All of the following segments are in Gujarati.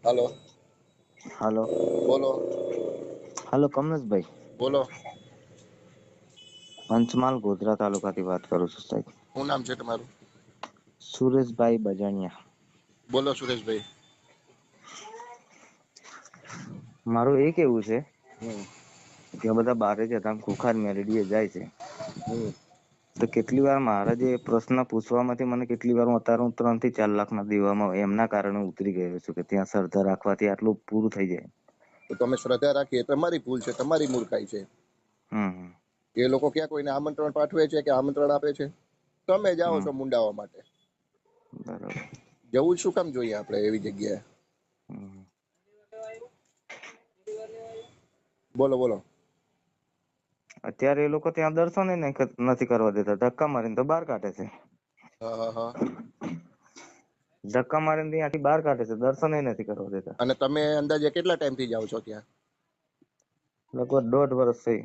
હાલો. હાલો બોલો. હાલો કમલેશભાઈ, બોલો. પંચમહાલ ગોધરા તાલુકાથી વાત કરું છું સાહેબ. શું નામ છે તમારું? સુરેશભાઈ બજાણિયા. બોલો સુરેશભાઈ. મારું એ કેવું છે હમ કે બધા બારે જતા ખુખાર મેલડીએ જાય છે, હમ તો કેટલી વાર મારા જે પ્રશ્ન પૂછવામાંથી મને કેટલી વાર અત્યારે હું 3 થી 4 લાખના દેવામાં એમના કારણે ઉતરી ગયો છું કે ત્યાં શ્રદ્ધા રાખવાથી આટલું પૂરું થઈ જાય. તો તમે શ્રદ્ધા રાખીએ તમારી ભૂલ છે, તમારી મૂર્ખાઈ છે. હમ એ લોકો ક્યાં કોઈને આમંત્રણ પાઠવે છે કે આમંત્રણ આપે છે? તમે જાઓ હમ છો મુંડાવા માટે. બરાબર. જવું શું કામ જોઈએ આપણે એવી જગ્યાએ? હમ. બોલો બોલો. અત્યારે એ લોકો ત્યાં દર્શન નથી કરવા દેતા, ધક્કા મારીને તો બહાર કાઢે છે. હા હા હા. ધક્કા મારીને ત્યાંથી બહાર કાઢે છે, દર્શન નથી કરવા દેતા. અને તમે અંદાજે કેટલા ટાઈમથી જાઓ છો ત્યાં? લગભગ 1.5 વર્ષ થઈ.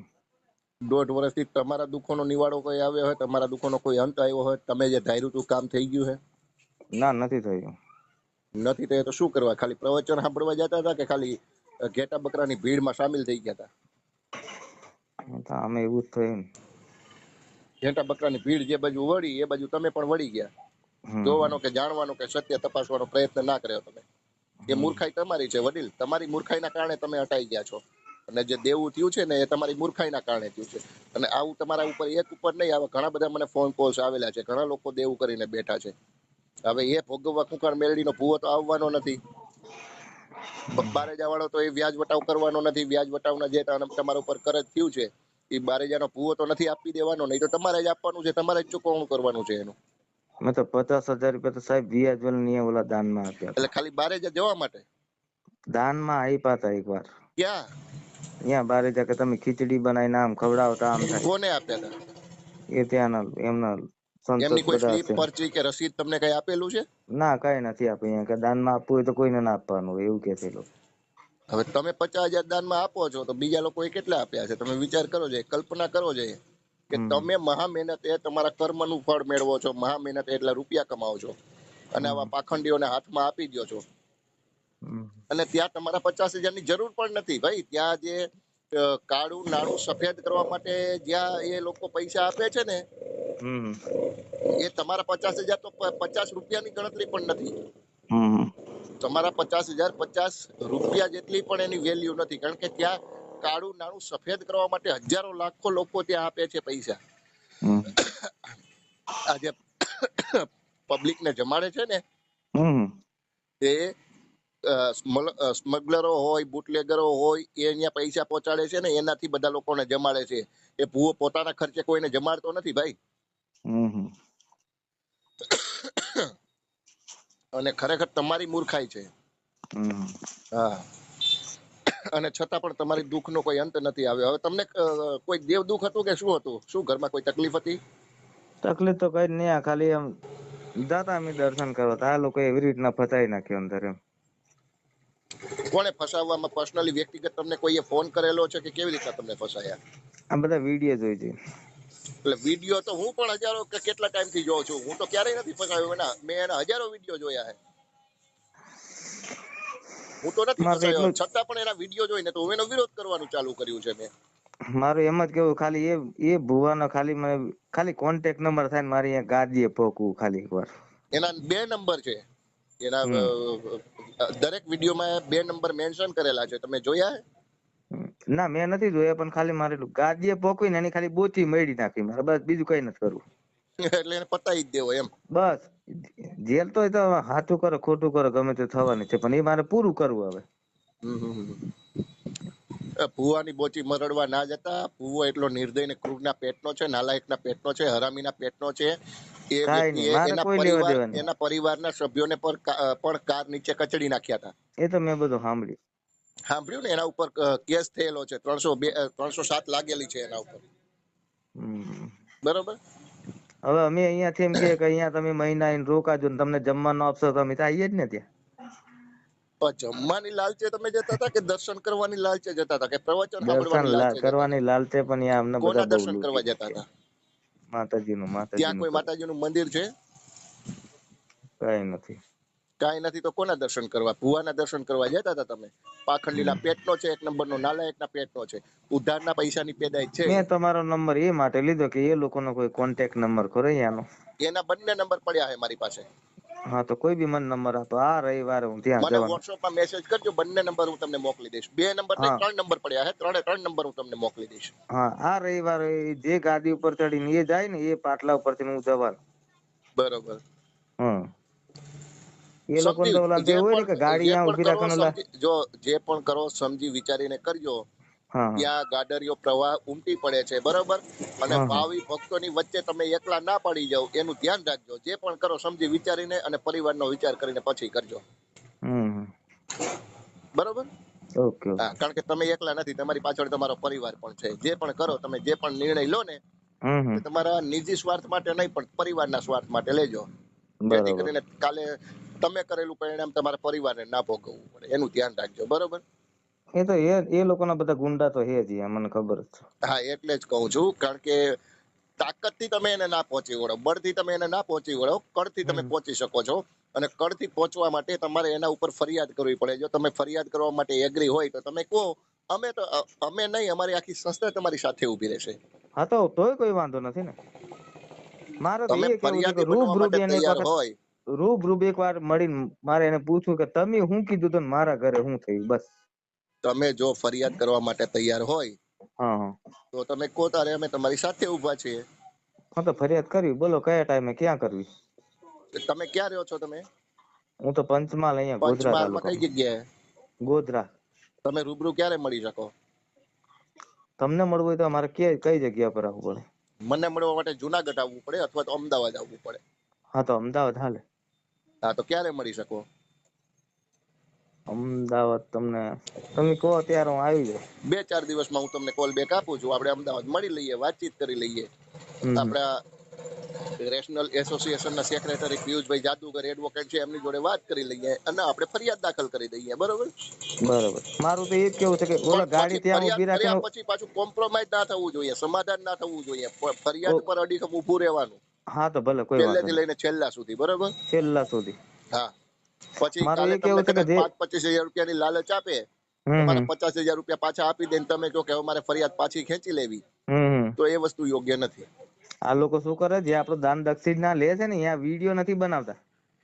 1.5 વર્ષથી તમારા દુઃખોનો નિવાડો કોઈ આવ્યો હોય, તમારા દુઃખોનો કોઈ અંત આવ્યો હોય, તમે જે ધાર્યું હતું કામ થઈ ગયું છે? ના, નથી થયું. નથી થયું તો શું કરવા? ખાલી પ્રવચન સાંભળવા જતા હતા કે ખાલી ઘેટા બકરાની ભીડમાં સામેલ થઈ ગયા હતા? અમે એવું જ થયું ને. ઘેટા બકરાની ભીડ જે બાજુ વળી એ બાજુ તમે પણ વળી ગયા. હમ જોવાનો કે જાણવાનો કે સત્ય તપાસવાનો પ્રયત્ન ના કર્યો તમે. એ હમ મૂર્ખાઈ તમારી છે વડીલ. તમારી મૂર્ખાઈના કારણે તમે અટાઈ ગયા છો. અને જે દેવું થયું છે ને એ તમારી મૂર્ખાઈના કારણે થયું છે. અને આવું તમારા ઉપર એક ઉપર નહીં આવે, ઘણા બધા મને ફોન કોલ્સ આવેલા છે. ઘણા લોકો દેવું કરીને બેઠા છે. હવે એ ભોગવવા કુંકાર મેળવીનો ભૂવો તો આવવાનો નથી. બારેજા વાળો તો એ વ્યાજ વટાવ કરવાનો નથી. વ્યાજ વટાવના જે તમારા ઉપર કરજ થયું છે એ બારેજાનો ભૂવો તો નથી આપી દેવાનો. નહીં તો તમારે જ આપવાનું છે, તમારે જ ચૂકવણું કરવાનું છે એનું. મેં તો 50,000 રૂપિયા તો સાહેબ વ્યાજ ઓલા દાનમાં આપ્યા એટલે હતા. ખાલી બારેજા જવા માટે દાનમાં આપ્યા હતા એક વાર. ક્યાં ત્યાં બારે જા કે તમે ખીચડી બનાવીને આમ ખવડાવતા આમ થાય. કોને આપ્યા હતા? એ ત્યાંના એમના સંતો એમની કોઈ બધા સ્લીપ હશે. પરચી કે રસીદ તમને કઈ આપેલું છે? ના, કઈ નથી આપ્યું. કે દાનમાં આપવું હોય તો કોઈને ના આપવાનું હોય એવું કે છે લોકો. હવે તમે 50,000 દાનમાં આપો છો તો બીજા લોકોએ કેટલા આપ્યા છે? તમે વિચાર કરો જોઈએ, કલ્પના કરો જોઈએ કે હમ તમે મહા મહેનતે તમારા કર્મનું ફળ મેળવો છો, મહા મહેનતે એટલા રૂપિયા કમાવો છો અને હમ આવા પાખંડીઓને હાથમાં આપી દો છો. હમ અને ત્યાં તમારા 50,000ની જરૂર પણ નથી ભાઈ. ત્યાં જે કાળું નાણું સફેદ કરવા માટે જ્યાં એ લોકો પૈસા આપે છે ને, હમ એ તમારા 50,000 તો 50 રૂપિયાની ગણતરી પણ નથી. હમ તમારા 50,000 50 રૂપિયા જેટલી પણ એની વેલ્યુ નથી. કારણ કે ત્યાં કાળું નાણું સફેદ કરવા માટે હજારો લાખો લોકો ત્યાં આપે છે પૈસા. હમ આ જે પબ્લિકને જમાડે છે ને હમ તે સ્મગલરો હોય, બુટલેગરો હોય, એ અહીંયા પૈસા પહોંચાડે છે ને એનાથી બધા લોકોને જમાડે છે. એ ભૂવો પોતાના ખર્ચે કોઈને જમાડતો નથી ભાઈ. હમ અને ખરેખર તમારી મૂર્ખાઈ છે. હમ હા. અને છતાં પણ તમારી દુઃખનો કોઈ અંત નથી આવ્યો. હવે તમને કોઈ દેવ દુઃખ હતું કે શું હતું? શું ઘરમાં કોઈ તકલીફ હતી? તકલીફ તો કઈ નઈ. આ ખાલી એમ દાતા અમે દર્શન કરવા તો આ લોકો એવી રીતના ફસાઈ નાખ્યો અંદર એમ. કોને ફસાવવામાં? પર્સનલી વ્યક્તિગત તમને કોઈએ ફોન કરેલો છે કે કેવી રીતના તમને ફસાયા? આ બધા વિડીયો જોઈ છે. એટલે વિડીયો તો હું પણ હજારો કે કેટલા ટાઈમથી જોઉં છું. હું તો ક્યારેય નથી ફસાયો. મેં એના હજારો વિડીયો જોયા છે. હું તો નથી મારે તો ફસાયો, એટલું છતાં પણ એના વિડીયો જોઈને તો હું એનો વિરોધ કરવાનું ચાલુ કર્યું છે મેં. મારું એમ જ કેવું ખાલી એ ભુવાનો ખાલી મને ખાલી કોન્ટેક્ટ નંબર થાય ને મારી અહીંયા ગાદીએ પોકવું ખાલી એકવાર. એના 2 નંબર છે. એના હમ દરેક વિડીયોમાં 2 નંબર મેન્શન કરેલા છે. તમે જોયા? ના, મેં નથી જોયા, પણ ખાલી મારે ગાદીએ પોકવી ને એની ખાલી બોચી મળી નાખી મારે, બસ બીજું કઈ નથી કરવું. એટલે એને પતાવી જ દેવો એમ. બસ જેલ તો સાચું કરો ખોટું કરો ગમે તે થવાની છે, પણ એ મારે પૂરું કરવું હવે. ભૂવાની બોચી મરડવા ના જતા. ભૂવો એટલો નિર્દય ને ક્રૂરના પેટનો છે, નાલાયકના પેટનો છે, હરામીના પેટનો છે. એ કાઈ નઈ, વ્યક્તિએ મારે કોઈ લેવા દેવા નહીં. એના પરિવારના સભ્યોને પણ કાર નીચે કચડી નાખ્યા હતા. એ તો મેં બધું સાંભળ્યું. સાંભળ્યું ને? એના ઉપર કેસ થયેલો છે. 307 લાગેલી છે એના ઉપર. હમ બરોબર. હવે અમે અહિયાંથી એમ કે અહીંયા તમે મહિના આવીને રોકાજો ને તમને જમવાનું આપશો તો અમે તો આવીએ જ ને ત્યાં. જમવાની લાલચે તમે જતા હતા કે દર્શન કરવાની લાલચે જતા હતા કે પ્રવચન દર્શન સાંભળવાની લાલચે જતા હતા? કરવાની લાલચે, પણ અહીંયા અમને બધા કોના બહુ દર્શન કરવા લૂંટી જતા નાખ્યા. હતા? ત્યાં માતાજીનું કોઈ કરો. માતાજીનું મંદિર છે? કઈ નથી. કાંઈ નથી તો કોના દર્શન કરવા? ભુવાના દર્શન કરવા જતા હતા તમે? પાખંડીના પેટનો છે, 1 નંબરનો, નાલાયકના પેટનો છે, ઉધારના પૈસાની પેદાય છે. મેં તમારો નંબર એ માટે લીધો કે એ લોકોનો કોઈ કોન્ટેક્ટ નંબર ખરો અહીંયાનો? એના બંને નંબર પડ્યા છે મારી પાસે. હા તો કોઈ બી મને નંબર આપો, આ રવિવારે હું ત્યાં મને જવાનું. વોટ્સઅપમાં મેસેજ કરજો, બંને નંબર હું તમને મોકલી દઈશ. 2 નંબર નહીં, હા 3 નંબર પડ્યા છે, 3 નંબર હું તમને મોકલી દઈશ. હા, આ રવિવારે જે ગાડી ઉપર ચડીને એ જાય ને એ પાટલા ઉપરથી હું જવાનું. બરોબર. હમ એ લોકોને સમજી તો ઓલા જે એવું હોય ને કે પણ ગાડી જે અહીંયા પણ ઉભી કરો રાખીને ઓલા. સમજી જો જે પણ કરો સમજી વિચારીને કરજો. હા હા ત્યાં ગાડરીઓ પ્રવાહ ઉમટી પડે છે, બરોબર, અને હા હા ભાવિ ભક્તોની વચ્ચે તમે એકલા ના પડી જાવ એનું ધ્યાન રાખજો. જે પણ કરો સમજી વિચારીને અને પરિવારનો વિચાર કરીને પછી કરજો, હમ બરોબર. Okay okay. હા, કારણ કે તમે એકલા નથી, તમારી પાછળ તમારો પરિવાર પણ છે. જે પણ કરો તમે, જે પણ નિર્ણય લો ને, હમ એ તમારા નિજી સ્વાર્થ માટે નહીં પણ પરિવારના સ્વાર્થ માટે લેજો, જેથી બરોબર. કરીને કાલે તમે કરેલું પરિણામ તમારા પરિવારને ના ભોગવવું પડે. એનું ધ્યાન રાખજો, બરોબર. એ તો એ લોકોના બધા ગુંડા તો હે જ યાર, મને ખબર જ છે. હા, એટલે જ કહું છું, કારણ કે તાકાતથી તમે એને ના પહોંચી વળો, બળથી તમે એને ના પહોંચી વળો, કળથી તમે પહોંચી શકો છો. અને કળથી પહોંચવા માટે તમારે એના ઉપર ફરિયાદ કરવી પડે. જો તમે ફરિયાદ કરવા માટે એગ્રી હોય તો તમે કહો, અમે નહીં, અમારી આખી સંસ્થા તમારી સાથે ઊભી રહેશે. હા તો તોય કોઈ વાંધો નથી ને. મારે તો તમે એ કેવું છે કે ફરિયાદી બનવા રૂબરૂ માટે એને એક તૈયાર વખત હોય, રૂબરૂ એક વાર મળીને મારે એને પૂછવું કે તમે શું કીધું તો મારા ઘરે શું થયું, બસ. તમે જો ફરિયાદ કરવા માટે તૈયાર હોય હા હા તો તમે કહો, તારે અમે તમારી સાથે ઊભા છીએ. હા તો ફરિયાદ કરવી, બોલો કયા ટાઈમે ક્યાં કરવી? તમે ક્યાં રહ્યો છો? તમે હું તો પંચમહાલ, અહીંયા ગોધરા પંચમહાલમાં કઈ તાલુકામાં. જગ્યાએ? ગોધરા. તમે રૂબરૂ ક્યારે મળી શકો? તમને મળવું હોય તો અમારે કઈ જગ્યા પર આવવું પડે? મને મળવા માટે જુનાગઢ આવવું પડે અથવા તો અમદાવાદ આવવું પડે. હા તો અમદાવાદ હાલે. હા, તો ક્યારે મળી શકો? અમદાવાદ તમે કહો ત્યારે હું આવી જાઉં. 2-4 દિવસમાં હું તમને કોલ બેક આપું છું. આપણે અમદાવાદ મળી લઈએ, વાતચીત કરી લઈએ. હમ આપણા રેશનલ એસોસિએશનના સેક્રેટરી પિયુષભાઈ જાદુગર એડવોકેટ છે, એમની જોડે વાત કરી લઈએ અને આપણે ફરિયાદ દાખલ કરી દઈએ, બરોબર. બરોબર. મારું તો એ જ કેવું છે કે પણ ઓલા ગાડી પછી ત્યાં ફરિયાદ ઉભી રાખીને. કર્યા પછી પાછું કોમ્પ્રોમાઇઝ ના થવું જોઈએ, સમાધાન ના થવું જોઈએ. ફરિયાદ પર અડીખમ ઊભું રહેવાનું, હા તો ભલે કોઈ વાંધો પહેલેથી નહીં, લઈને છેલ્લા સુધી, બરોબર. છેલ્લા સુધી. હા, પછી મારું કાલે એ તમને કેવું છે કે કદાચ જે 5-25 હજાર રૂપિયાની લાલચ આપે, તમારા હમ 50,000 રૂપિયા પાછા આપી દે, તમે જો કે મારે ફરિયાદ પાછી ખેંચી લેવી, હમ તો એ વસ્તુ યોગ્ય નથી. આ લોકો શું કરે, જે આપણો દાન દક્ષિણા લે છે ને, અહીંયા વિડીયો નથી બનાવતા.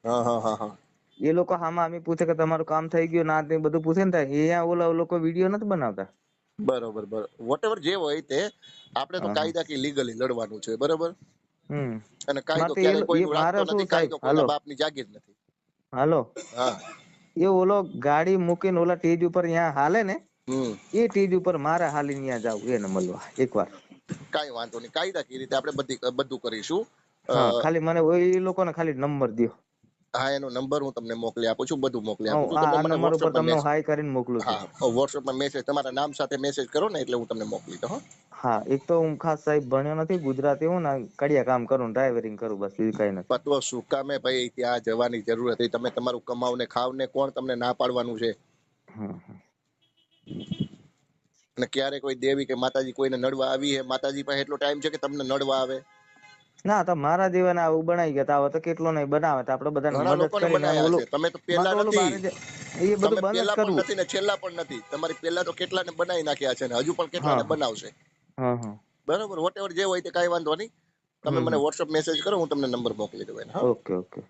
હા હા હા હા. એ લોકો આમી પૂછે કે તમારું કામ થઈ ગયું ના, તે બધું પૂછે ને, થાય અહીંયા ઓલા લોકો વિડીયો નથી બનાવતા. બરોબર બરોબર. વોટેવર જે હોય તે, આપણે તો હા હા કાયદાથી લીગલી લડવાનું છે, બરોબર. હમ અને કાયદો માટે ક્યારેય કોઈનું મારે રાખતો શું નથી, સાહેબ, કાયદો હાલો કોઈના બાપની જાગીર નથી. હાલો, હા. એ ઓલો ગાડી મૂકીને ઓલા ટેજ ઉપર અહીંયા હાલે ને, હમ. એ ટેજ ઉપર મારે હાલીને ત્યાં જાવું એને મળવા એકવાર. કાંઈ વાંધો નહીં, કાયદાકીય રીતે આપણે બધું કરીશું. હા, ખાલી મને એ લોકોને ખાલી નંબર દ્યો. હા, એનો નંબર હું તમને મોકલી આપું છું, બધું મોકલી આપું હું છું. તમે આ મને નંબર ઉપર વોટ્સઅપમાં તમને મેસેજ, હાઈ કરીને મોકલું છું. હા, વોટ્સઅપમાં મેસેજ તમારા નામ સાથે મેસેજ કરો ને, એટલે હું તમને મોકલી દઉં. હા, એક તો હું ખાસ સાહેબ ભણ્યો નથી, ગુજરાતી હું ને કડિયા કામ કરું, ડ્રાઈવરિંગ કરું, બસ બીજું કઈ નથી. પતવો શું કામે ભાઈ ત્યાં જવાની જરૂર હતી? તમે તમારું કમાવ ને ખાવ ને, કોણ તમને ના પાડવાનું છે? હમ. અને ક્યારે કોઈ દેવી કે માતાજી કોઈને નડવા આવી હે? માતાજી પાસે એટલો ટાઈમ છે કે તમને નડવા આવે? ના તો મારા જીવન આવું બનાવી ગયા આવો તો કેટલો નહીં બનાવે, તો આપડે બધાને ઘણા મદદ લોકોને કરીને અને બનાયા છે. ઓલું તમે તો મારે પેલા તો ઓલું નથી, બારે એ બધું તમે બંધ જ પેલા પણ કરવું. નથી ને છેલ્લા પણ નથી. તમારી પેલા તો કેટલાને બનાવી નાખ્યા છે ને હજુ પણ કેટલાને હા બનાવશે, હા હા. બરોબર. વોટેવર જે હોય તે કાંઈ વાંધો નહીં. તમે મને હમ. વોટ્સઅપ મેસેજ કરો, હું તમને નંબર મોકલી દઉં. હા. Okay okay.